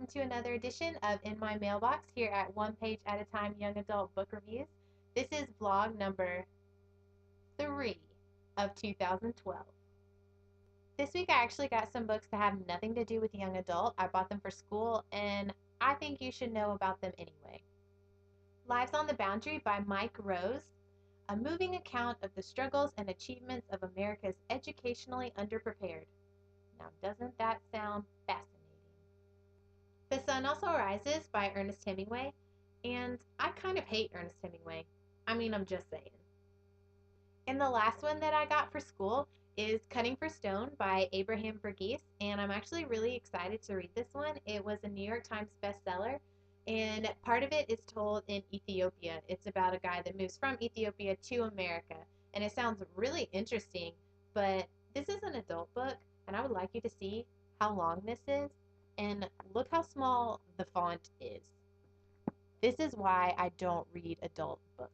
welcome to another edition of In My Mailbox here at One Page at a Time Young Adult Book Reviews. This is vlog number 3 of 2012. This week I actually got some books that have nothing to do with young adult. I bought them for school and I think you should know about them anyway. Lives on the Boundary by Mike Rose, a moving account of the struggles and achievements of America's educationally underprepared. Now, doesn't that sound fascinating? The Sun Also Rises by Ernest Hemingway, and I kind of hate Ernest Hemingway. I'm just saying. And the last one that I got for school is Cutting for Stone by Abraham Verghese, and I'm actually really excited to read this one. It was a New York Times bestseller, and part of it is told in Ethiopia. It's about a guy that moves from Ethiopia to America, and it sounds really interesting, but this is an adult book, and I would like you to see how long this is, and look how small the font is. This is why I don't read adult books.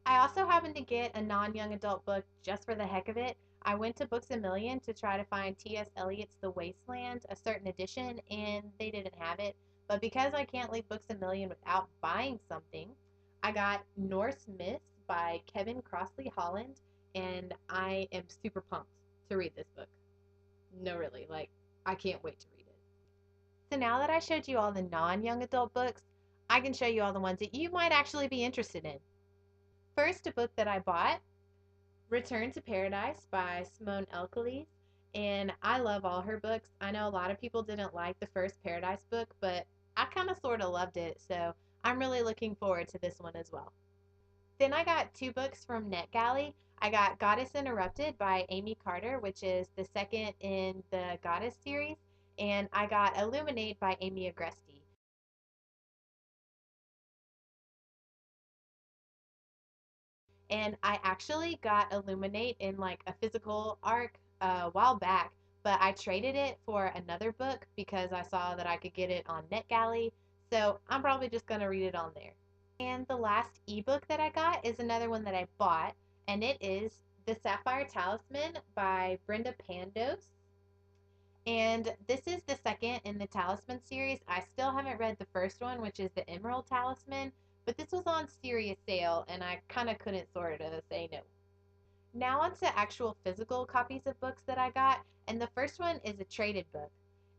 I also happened to get a non-young adult book just for the heck of it. I went to Books A Million to try to find T.S. Eliot's The Wasteland, a certain edition, and they didn't have it. But because I can't leave Books A Million without buying something, I got Norse Myths by Kevin Crossley Holland, and I am super pumped to read this book. No, really, I can't wait to read it. So now that I showed you all the non-young adult books, I can show you all the ones that you might actually be interested in. First, a book that I bought, Return to Paradise by Simone Elkeles, and I love all her books. I know a lot of people didn't like the first Paradise book, but I kind of sort of loved it, so I'm really looking forward to this one as well. Then I got 2 books from NetGalley. I got Goddess Interrupted by Amy Carter, which is the second in the Goddess series, and I got Illuminate by Amy Agresti. And I actually got Illuminate in like a physical arc a while back, but I traded it for another book because I saw that I could get it on NetGalley, so I'm probably just going to read it on there. And the last ebook that I got is another one that I bought, and it is The Sapphire Talisman by Brenda Pandos. And this is the second in the Talisman series. I still haven't read the first one, which is the Emerald Talisman, but this was on serious sale, and I kind of couldn't sort of say no. Now on to actual physical copies of books that I got, and the first one is a traded book,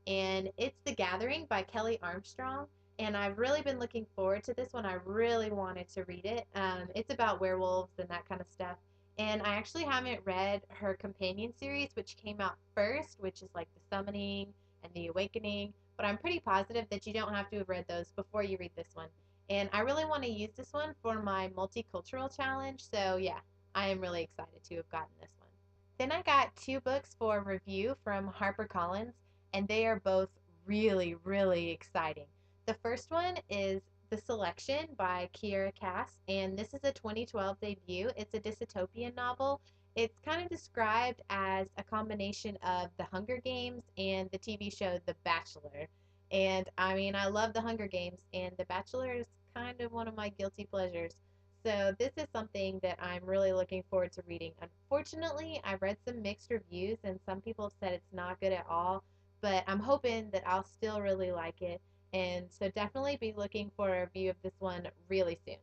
and it's The Gathering by Kelly Armstrong, and I've really been looking forward to this one. I really wanted to read it. It's about werewolves and that kind of stuff, and I actually haven't read her companion series, which came out first, which is like The Summoning and The Awakening, but I'm pretty positive that you don't have to have read those before you read this one. And I really want to use this one for my multicultural challenge, so yeah, I am really excited to have gotten this one. Then I got 2 books for review from HarperCollins, and they are both really, really exciting. The first one is The Selection by Kiera Cass, and this is a 2012 debut. It's a dystopian novel. It's kind of described as a combination of The Hunger Games and the TV show The Bachelor. And I love The Hunger Games, and The Bachelor is kind of one of my guilty pleasures. So this is something that I'm really looking forward to reading. Unfortunately, I've read some mixed reviews and some people have said it's not good at all, but I'm hoping that I'll still really like it. And so definitely be looking for a review of this one really soon.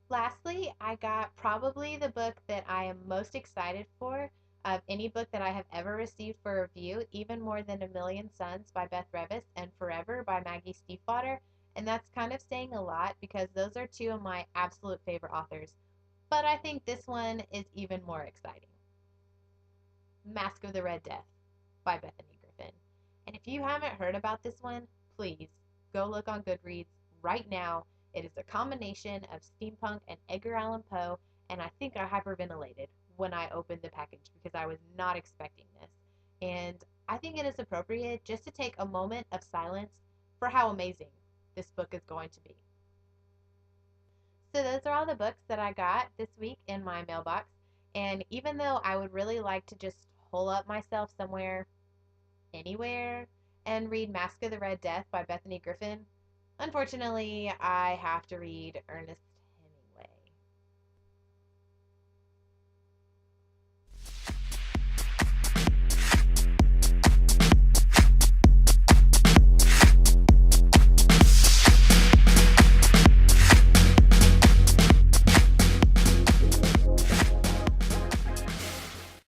Lastly, I got probably the book that I am most excited for of any book that I have ever received for review, even more than A Million Suns by Beth Revis and Forever by Maggie Stiefvater. And that's kind of saying a lot because those are 2 of my absolute favorite authors. But I think this one is even more exciting. Mask of the Red Death by Bethany Griffin. And if you haven't heard about this one, please go look on Goodreads right now. It is a combination of steampunk and Edgar Allan Poe, and I think I hyperventilated when I opened the package because I was not expecting this. And I think it is appropriate just to take a moment of silence for how amazing this book is going to be. So those are all the books that I got this week in my mailbox. And even though I would really like to just hole up myself somewhere, anywhere, and read Mask of the Red Death by Bethany Griffin, unfortunately, I have to read Ernest